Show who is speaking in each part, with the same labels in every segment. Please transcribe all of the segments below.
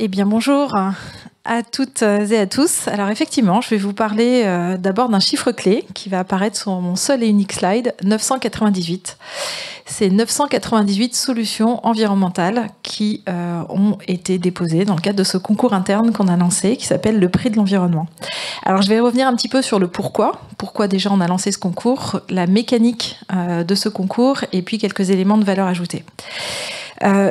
Speaker 1: Eh bien, bonjour à toutes et à tous. Alors effectivement, je vais vous parler d'abord d'un chiffre clé qui va apparaître sur mon seul et unique slide, 998. C'est 998 solutions environnementales qui ont été déposées dans le cadre de ce concours interne qu'on a lancé, qui s'appelle le prix de l'environnement. Alors je vais revenir un petit peu sur le pourquoi déjà on a lancé ce concours, la mécanique de ce concours et puis quelques éléments de valeur ajoutée.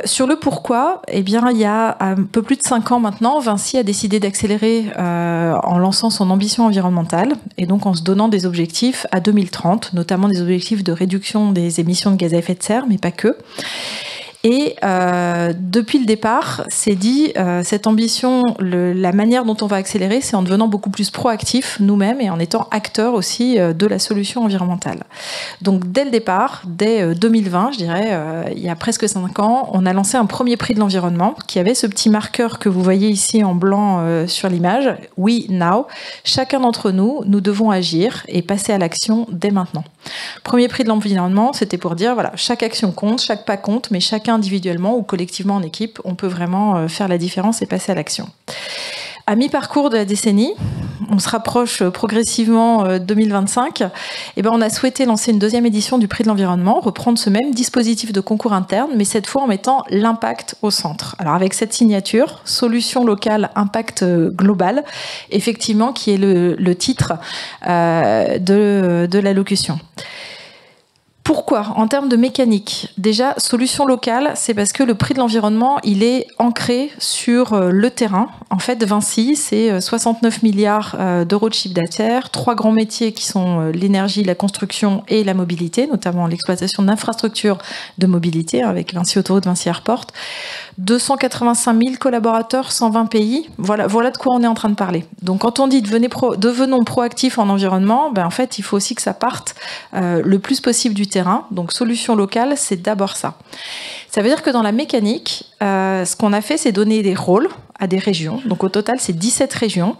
Speaker 1: Sur le pourquoi, eh bien, il y a un peu plus de 5 ans maintenant, Vinci a décidé d'accélérer en lançant son ambition environnementale et donc en se donnant des objectifs à 2030, notamment des objectifs de réduction des émissions de gaz à effet de serre, mais pas que. Et depuis le départ, c'est dit, cette ambition, la manière dont on va accélérer, c'est en devenant beaucoup plus proactif nous-mêmes et en étant acteurs aussi de la solution environnementale. Donc dès le départ, dès 2020, je dirais, il y a presque 5 ans, on a lancé un premier prix de l'environnement qui avait ce petit marqueur que vous voyez ici en blanc sur l'image, We Now. Chacun d'entre nous, nous devons agir et passer à l'action dès maintenant. Premier prix de l'environnement, c'était pour dire, voilà, chaque action compte, chaque pas compte, mais chacun individuellement ou collectivement en équipe, on peut vraiment faire la différence et passer à l'action. À mi-parcours de la décennie, on se rapproche progressivement 2025, et ben on a souhaité lancer une deuxième édition du prix de l'environnement, reprendre ce même dispositif de concours interne, mais cette fois en mettant l'impact au centre. Alors avec cette signature, solution locale, impact global, effectivement qui est le titre de l'allocution. Pourquoi ? En termes de mécanique, déjà, solution locale, c'est parce que le prix de l'environnement, il est ancré sur le terrain. En fait, Vinci, c'est 69 milliards d'euros de chiffre d'affaires, 3 grands métiers qui sont l'énergie, la construction et la mobilité, notamment l'exploitation d'infrastructures de mobilité avec Vinci Autoroute, Vinci Airport. 285 000 collaborateurs, 120 pays. Voilà de quoi on est en train de parler. Donc, quand on dit devenons proactifs en environnement, ben, en fait, il faut aussi que ça parte le plus possible du terrain. Donc, solution locale, c'est d'abord ça. Ça veut dire que dans la mécanique, ce qu'on a fait, c'est donner des rôles à des régions. Donc, au total, c'est 17 régions.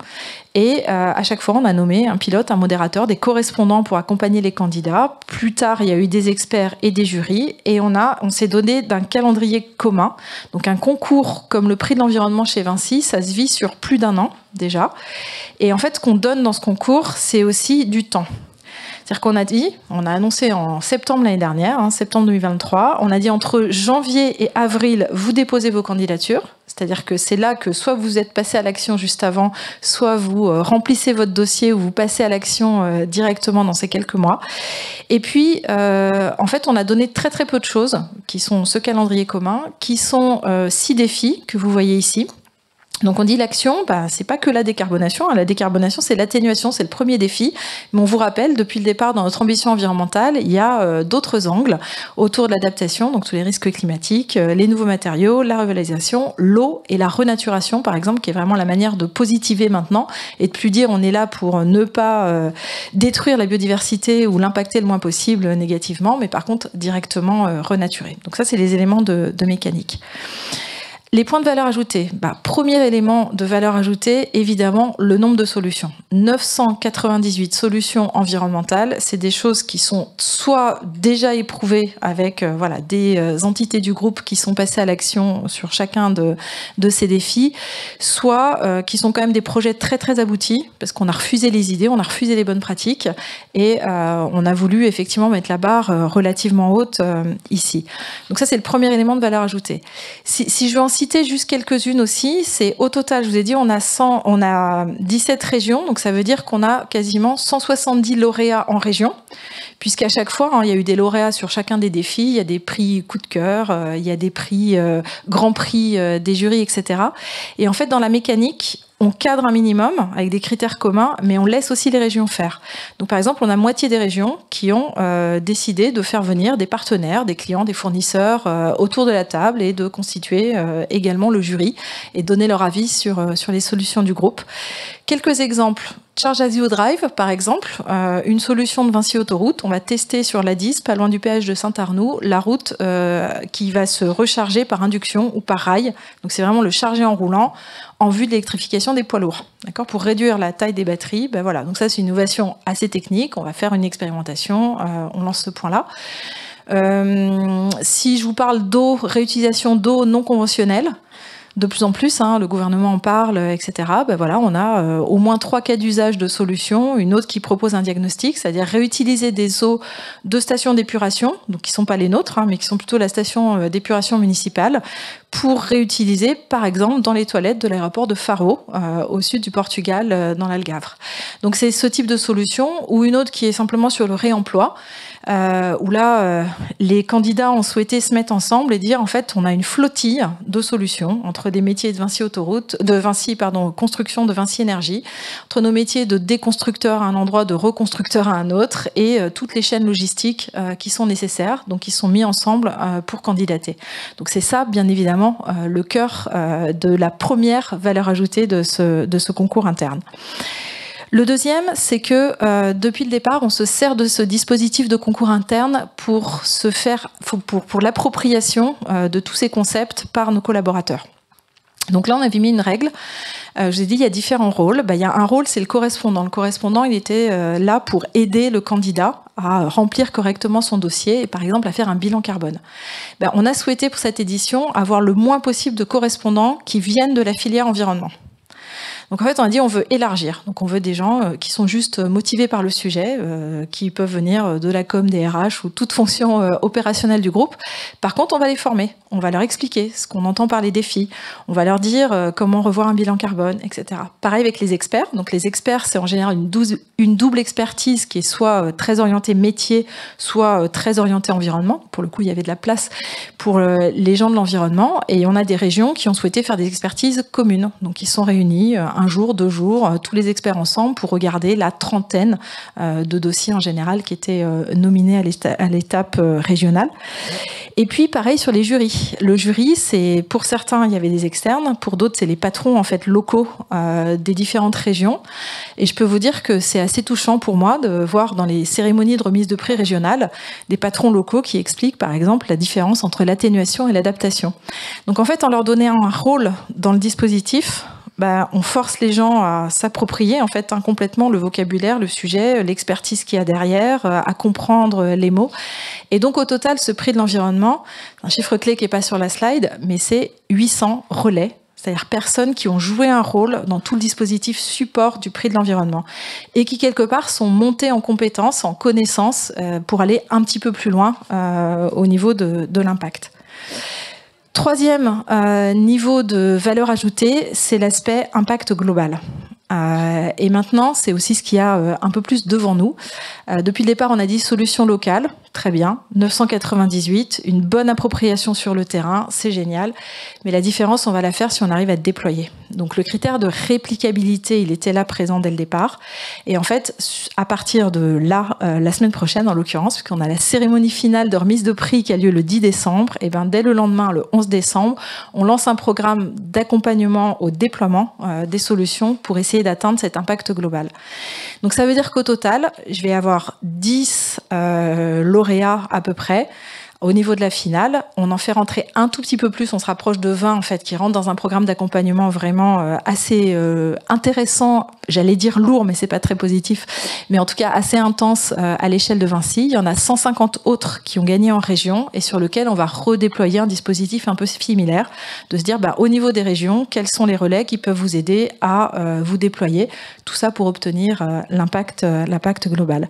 Speaker 1: Et à chaque fois, on a nommé un pilote, un modérateur, des correspondants pour accompagner les candidats. Plus tard, il y a eu des experts et des jurys. Et on s'est donné d'un calendrier commun. Donc, un concours comme le prix de l'environnement chez Vinci, ça se vit sur plus d'1 an déjà. Et en fait, ce qu'on donne dans ce concours, c'est aussi du temps. C'est-à-dire on a annoncé en septembre l'année dernière, septembre 2023, on a dit entre janvier et avril, vous déposez vos candidatures. C'est-à-dire que c'est là que soit vous êtes passé à l'action juste avant, soit vous remplissez votre dossier ou vous passez à l'action directement dans ces quelques mois. Et puis, en fait, on a donné très très peu de choses, qui sont ce calendrier commun, qui sont 6 défis que vous voyez ici. Donc on dit l'action, c'est pas que la décarbonation. La décarbonation, c'est l'atténuation, c'est le premier défi. Mais on vous rappelle, depuis le départ, dans notre ambition environnementale, il y a d'autres angles autour de l'adaptation, donc tous les risques climatiques, les nouveaux matériaux, la revalorisation, l'eau et la renaturation, par exemple, qui est vraiment la manière de positiver maintenant et de plus dire on est là pour ne pas détruire la biodiversité ou l'impacter le moins possible négativement, mais par contre directement renaturer. Donc ça, c'est les éléments de mécanique. Les points de valeur ajoutée. Premier élément de valeur ajoutée, évidemment, le nombre de solutions. 998 solutions environnementales, c'est des choses qui sont soit déjà éprouvées avec des entités du groupe qui sont passées à l'action sur chacun de ces défis, soit qui sont quand même des projets très très aboutis, parce qu'on a refusé les idées, on a refusé les bonnes pratiques, et on a voulu effectivement mettre la barre relativement haute ici. Donc ça, c'est le premier élément de valeur ajoutée. Si je veux en citer juste quelques-unes aussi, c'est au total, je vous ai dit, on a 17 régions, donc ça veut dire qu'on a quasiment 170 lauréats en région, puisqu'à chaque fois, il y a eu des lauréats sur chacun des défis, il y a des prix coup de cœur, il y a des prix grand prix des jurys, etc. Et en fait, dans la mécanique, on cadre un minimum avec des critères communs, mais on laisse aussi les régions faire. Donc, par exemple, on a moitié des régions qui ont décidé de faire venir des partenaires, des clients, des fournisseurs autour de la table et de constituer également le jury et donner leur avis sur les solutions du groupe. Quelques exemples. Charge as you drive, par exemple, une solution de Vinci Autoroute. On va tester sur l'A10, pas loin du péage de Saint-Arnoux, la route qui va se recharger par induction ou par rail. Donc c'est vraiment le charger en roulant en vue de l'électrification des poids lourds. D'accord ? Pour réduire la taille des batteries, voilà. Donc ça, c'est une innovation assez technique. On va faire une expérimentation. On lance ce point-là. Si je vous parle d'eau, réutilisation d'eau non conventionnelle, de plus en plus, le gouvernement en parle, etc. Ben voilà, on a au moins 3 cas d'usage de solutions. Une autre qui propose un diagnostic, c'est-à-dire réutiliser des eaux de stations d'épuration, donc qui ne sont pas les nôtres, mais qui sont plutôt la station d'épuration municipale, pour réutiliser, par exemple, dans les toilettes de l'aéroport de Faro, au sud du Portugal, dans l'Algarve. Donc c'est ce type de solution, ou une autre qui est simplement sur le réemploi, où là, les candidats ont souhaité se mettre ensemble et dire, en fait, on a une flottille de solutions entre des métiers de Vinci Autoroute, construction de Vinci Énergie, entre nos métiers de déconstructeur à un endroit, de reconstructeur à un autre, et toutes les chaînes logistiques qui sont nécessaires, donc qui sont mis ensemble pour candidater. Donc c'est ça, bien évidemment, le cœur de la première valeur ajoutée de ce concours interne. Le deuxième, c'est que depuis le départ, on se sert de ce dispositif de concours interne pour l'appropriation de tous ces concepts par nos collaborateurs. Donc là, on avait mis une règle. Je vous ai dit, il y a différents rôles. Il y a un rôle, c'est le correspondant. Le correspondant, il était là pour aider le candidat à remplir correctement son dossier et, par exemple, à faire un bilan carbone. On a souhaité pour cette édition avoir le moins possible de correspondants qui viennent de la filière environnement. Donc en fait, on a dit on veut élargir. Donc on veut des gens qui sont juste motivés par le sujet, qui peuvent venir de la com, des RH ou toute fonction opérationnelle du groupe. Par contre, on va les former. On va leur expliquer ce qu'on entend par les défis. On va leur dire comment revoir un bilan carbone, etc. Pareil avec les experts. Donc les experts, c'est en général une double expertise qui est soit très orientée métier, soit très orientée environnement. Pour le coup, il y avait de la place pour les gens de l'environnement. Et on a des régions qui ont souhaité faire des expertises communes. Donc ils sont réunis un jour, 2 jours, tous les experts ensemble pour regarder la trentaine de dossiers en général qui étaient nominés à l'étape régionale. Et puis pareil sur les jurys. Le jury, c'est pour certains il y avait des externes, pour d'autres c'est les patrons en fait locaux des différentes régions. Et je peux vous dire que c'est assez touchant pour moi de voir dans les cérémonies de remise de prix régionales des patrons locaux qui expliquent par exemple la différence entre l'atténuation et l'adaptation. Donc en fait, en leur donnant un rôle dans le dispositif, on force les gens à s'approprier en fait complètement le vocabulaire, le sujet, l'expertise qu'il y a derrière, à comprendre les mots. Et donc au total, ce prix de l'environnement, un chiffre clé qui n'est pas sur la slide, mais c'est 800 relais, c'est-à-dire personnes qui ont joué un rôle dans tout le dispositif support du prix de l'environnement et qui quelque part sont montées en compétences, en connaissances pour aller un petit peu plus loin au niveau de l'impact. Troisième niveau de valeur ajoutée, c'est l'aspect impact global. Et maintenant, c'est aussi ce qu'il y a un peu plus devant nous. Depuis le départ, on a dit solution locale, très bien, 998, une bonne appropriation sur le terrain, c'est génial. Mais la différence, on va la faire si on arrive à déployer. Donc le critère de réplicabilité, il était là présent dès le départ. Et en fait, à partir de là, la semaine prochaine en l'occurrence, puisqu'on a la cérémonie finale de remise de prix qui a lieu le 10 décembre, et dès le lendemain, le 11 décembre, on lance un programme d'accompagnement au déploiement des solutions pour essayer d'atteindre cet impact global. Donc ça veut dire qu'au total, je vais avoir 10 lauréats à peu près. Au niveau de la finale, on en fait rentrer un tout petit peu plus, on se rapproche de 20 en fait, qui rentrent dans un programme d'accompagnement vraiment assez intéressant, j'allais dire lourd, mais c'est pas très positif, mais en tout cas assez intense à l'échelle de Vinci. Il y en a 150 autres qui ont gagné en région et sur lequel on va redéployer un dispositif un peu similaire, de se dire au niveau des régions, quels sont les relais qui peuvent vous aider à vous déployer, tout ça pour obtenir l'impact global.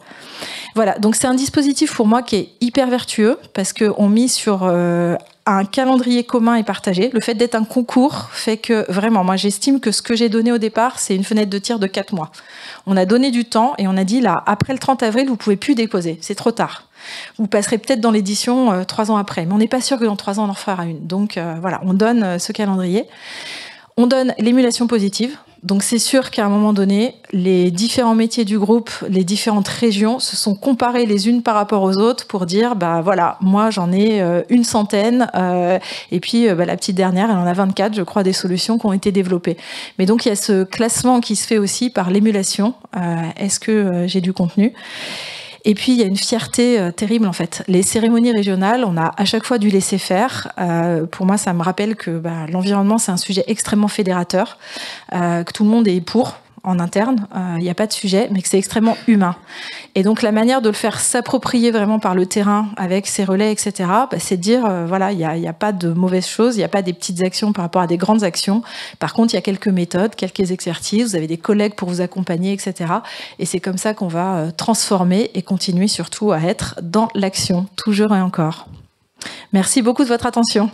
Speaker 1: Voilà, donc c'est un dispositif pour moi qui est hyper vertueux parce qu'on mise sur un calendrier commun et partagé. Le fait d'être un concours fait que vraiment, moi j'estime que ce que j'ai donné au départ, c'est une fenêtre de tir de 4 mois. On a donné du temps et on a dit là, après le 30 avril, vous pouvez plus déposer, c'est trop tard. Vous passerez peut-être dans l'édition 3 ans après, mais on n'est pas sûr que dans 3 ans on en refera une. Donc voilà, on donne ce calendrier. On donne l'émulation positive. Donc c'est sûr qu'à un moment donné, les différents métiers du groupe, les différentes régions se sont comparées les unes par rapport aux autres pour dire voilà, moi j'en ai une centaine et puis la petite dernière, elle en a 24, je crois, des solutions qui ont été développées. Mais donc il y a ce classement qui se fait aussi par l'émulation. Est-ce que j'ai du contenu ? Et puis, il y a une fierté terrible, en fait. Les cérémonies régionales, on a à chaque fois dû laisser faire. Pour moi, ça me rappelle que l'environnement, c'est un sujet extrêmement fédérateur, que tout le monde est pour. en interne, il n'y a pas de sujet, mais que c'est extrêmement humain. Et donc la manière de le faire s'approprier vraiment par le terrain, avec ses relais, etc., c'est de dire, voilà, il n'y a pas de mauvaises choses, il n'y a pas des petites actions par rapport à des grandes actions. Par contre, il y a quelques méthodes, quelques exercices, vous avez des collègues pour vous accompagner, etc. Et c'est comme ça qu'on va transformer et continuer surtout à être dans l'action, toujours et encore. Merci beaucoup de votre attention.